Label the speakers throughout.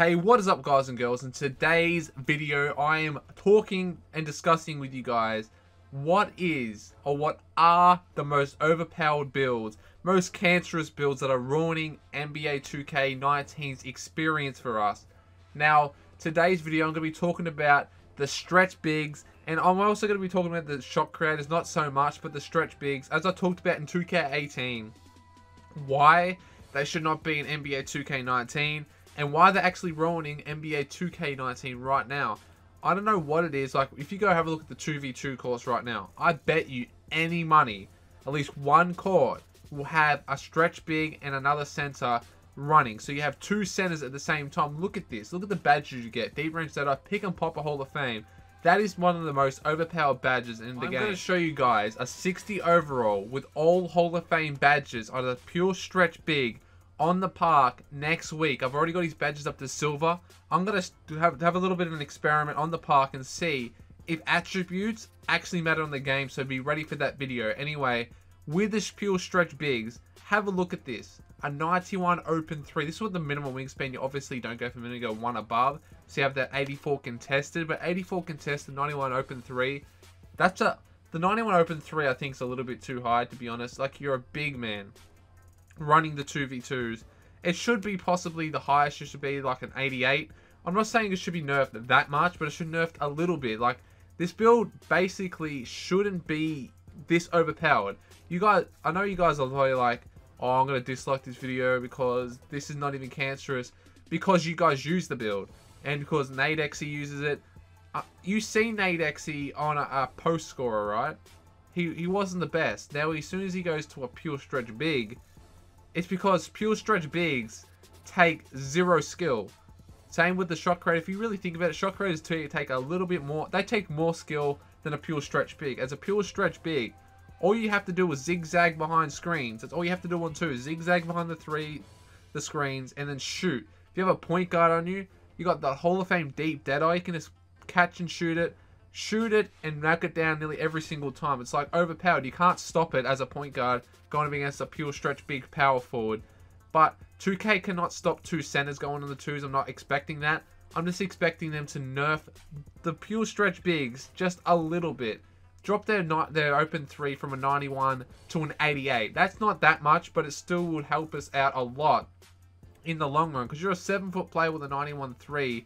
Speaker 1: Hey, what is up guys and girls? In today's video, I am talking and discussing with you guys what are the most overpowered builds, most cancerous builds that are ruining NBA 2K19's experience for us. Now, today's video I'm going to be talking about the stretch bigs, and I'm also going to be talking about the shot creators, not so much, but the stretch bigs, as I talked about in 2K18, why they should not be in NBA 2K19, and why they're actually ruining NBA 2K19 right now. I don't know what it is. Like, if you go have a look at the 2v2 course right now, I bet you any money, at least one court will have a stretch big and another center running. So you have two centers at the same time. Look at this. Look at the badges you get. Deep range setup, pick and pop a Hall of Fame. That is one of the most overpowered badges in the game. I'm going to show you guys a 60 overall with all Hall of Fame badges on a pure stretch big on the park next week. I've already got his badges up to silver. I'm going to have a little bit of an experiment on the park and see if attributes actually matter on the game, so be ready for that video. Anyway, with this pure stretch bigs, have a look at this. A 91 open 3. This is what the minimum wingspan. You obviously don't go for minimum, you go one above. So you have that 84 contested, but 84 contested, 91 open 3. The 91 open 3 I think is a little bit too high, to be honest. Like, you're a big man running the 2v2s. It should be possibly the highest. It should be like an 88. I'm not saying it should be nerfed that much, but it should nerfed a little bit. Like, this build basically shouldn't be this overpowered. You guys, I know you guys are probably like, oh, I'm going to dislike this video because this is not even cancerous, because you guys use the build and because Nadexy uses it. You see Nadexy on a post scorer, right? He wasn't the best. Now, as soon as he goes to a pure stretch big, it's because pure stretch bigs take zero skill. Same with the shot creator. If you really think about it, shot creators take a little bit more. They take more skill than a pure stretch big. As a pure stretch big, all you have to do is zigzag behind screens. That's all you have to do on two. Zigzag behind the screens, and then shoot. If you have a point guard on you, you got the Hall of Fame deep deadeye. You can just catch and shoot it, and knock it down nearly every single time. It's like overpowered. You can't stop it as a point guard going up against a pure stretch big power forward. But 2K cannot stop two centers going on the twos. I'm not expecting that. I'm just expecting them to nerf the pure stretch bigs just a little bit. Drop their open 3 from a 91 to an 88. That's not that much, but it still would help us out a lot in the long run. Because you're a 7-foot player with a 91-3.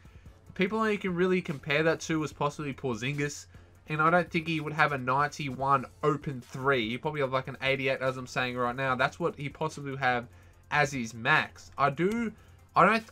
Speaker 1: People that you can really compare that to is possibly Porzingis. And I don't think he would have a 91 open 3. He probably have like an 88, as I'm saying right now. That's what he possibly would have as his max. I don't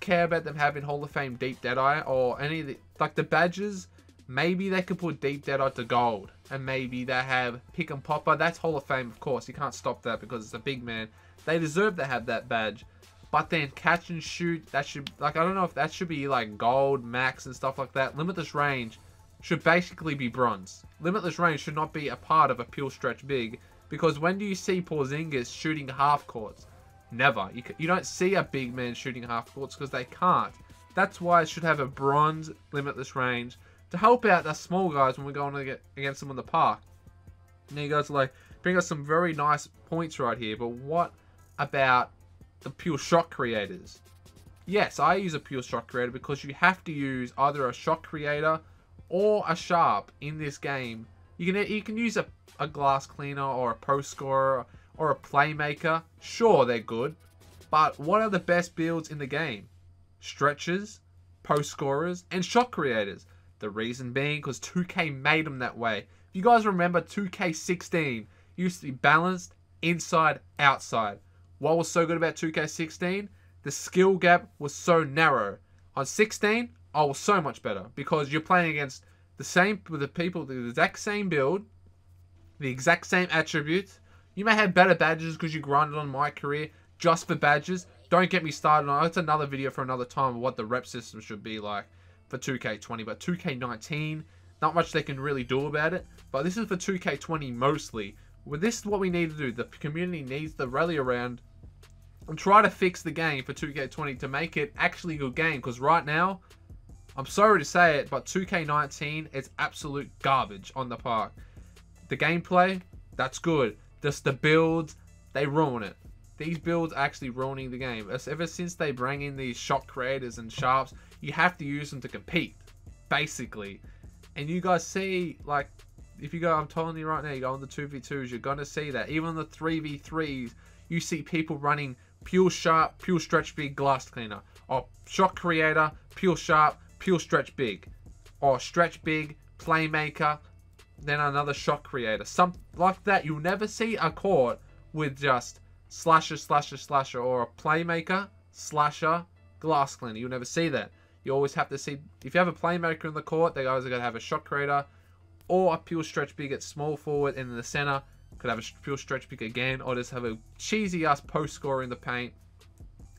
Speaker 1: care about them having Hall of Fame deep deadeye or any of the, like the badges. Maybe they could put deep deadeye to gold, and maybe they have pick and popper. That's Hall of Fame, of course. You can't stop that because it's a big man. They deserve to have that badge. But then catch and shoot, that should, like, I don't know if that should be like gold, max, and stuff like that. Limitless range should basically be bronze. Limitless range should not be a part of a pure stretch big, because when do you see Porzingis shooting half courts? Never. You don't see a big man shooting half courts because they can't. That's why it should have a bronze limitless range to help out the small guys when we're going to get against them on the park. Now you guys are like, bring us some very nice points right here, but what about the pure shot creators? Yes, I use a pure shot creator because you have to use either a shot creator or a sharp in this game. You can use a glass cleaner or a post scorer or a playmaker. Sure, they're good, but what are the best builds in the game? Stretchers, post scorers, and shot creators. The reason being because 2K made them that way. If you guys remember, 2K16 used to be balanced inside, outside. What was so good about 2K16? The skill gap was so narrow. On 16, I was so much better because you're playing against the people, the exact same build, the exact same attributes. You may have better badges because you grinded on my career just for badges. Don't get me started on, it's another video for another time of what the rep system should be like for 2K20. But 2K19, not much they can really do about it. But this is for 2K20 mostly. Well, this is what we need to do. The community needs to rally around and try to fix the game for 2K20 to make it actually a good game. Because right now, I'm sorry to say it, but 2K19 is absolute garbage on the park. The gameplay, that's good. Just the builds, they ruin it. these builds are actually ruining the game. Ever since they bring in these shot creators and sharps, you have to use them to compete, basically. And you guys see, like, if you go, I'm telling you right now, you go on the 2v2s, you're going to see that. Even on the 3v3s, you see people running pure sharp, pure stretch big, glass cleaner. Or shot creator, pure sharp, pure stretch big. Or stretch big, playmaker, then another shot creator. Something like that. You'll never see a court with just slasher, slasher, slasher, or a playmaker, slasher, glass cleaner. You'll never see that. You always have to see, if you have a playmaker in the court, they guys are going to have a shot creator, or a pure stretch big at small forward, and in the center, could have a pure stretch big again, or just have a cheesy ass post scorer in the paint,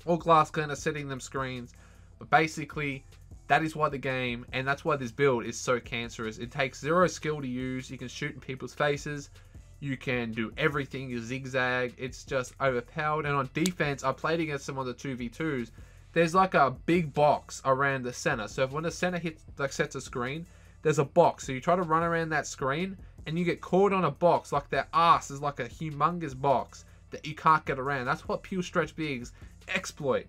Speaker 1: or glass cleaner setting them screens. But basically, that is why the game, and that's why this build is so cancerous. It takes 0 skill to use. You can shoot in people's faces. You can do everything. You zigzag. It's just overpowered. And on defense, I played against them on the 2v2s. There's like a big box around the center. So if when the center hits, like, sets a screen, there's a box. So you try to run around that screen, and you get caught on a box. Like their ass is like a humongous box that you can't get around. That's what pure stretch bigs exploit.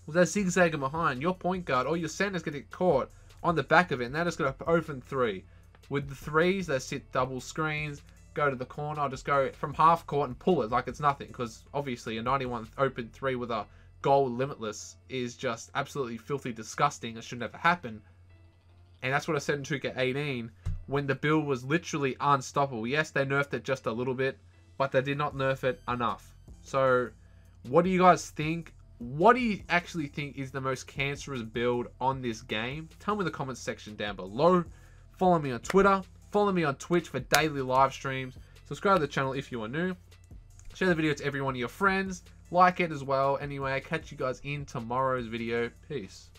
Speaker 1: Well, they're zigzagging behind. Your point guard or your center's going to get caught on the back of it, and they're just going to open 3. With the 3s, they sit double screens, go to the corner. I'll just go from half court and pull it like it's nothing, because obviously a 91 open 3 with a goal limitless is just absolutely filthy disgusting. It should never happen. And that's what I said in 2K18 when the build was literally unstoppable. Yes, they nerfed it just a little bit, but they did not nerf it enough. So what do you guys think? What do you actually think is the most cancerous build on this game? Tell me in the comments section down below. Follow me on Twitter. Follow me on Twitch for daily live streams. Subscribe to the channel if you are new. Share the video to every one of your friends. Like it as well. Anyway, I catch you guys in tomorrow's video. Peace.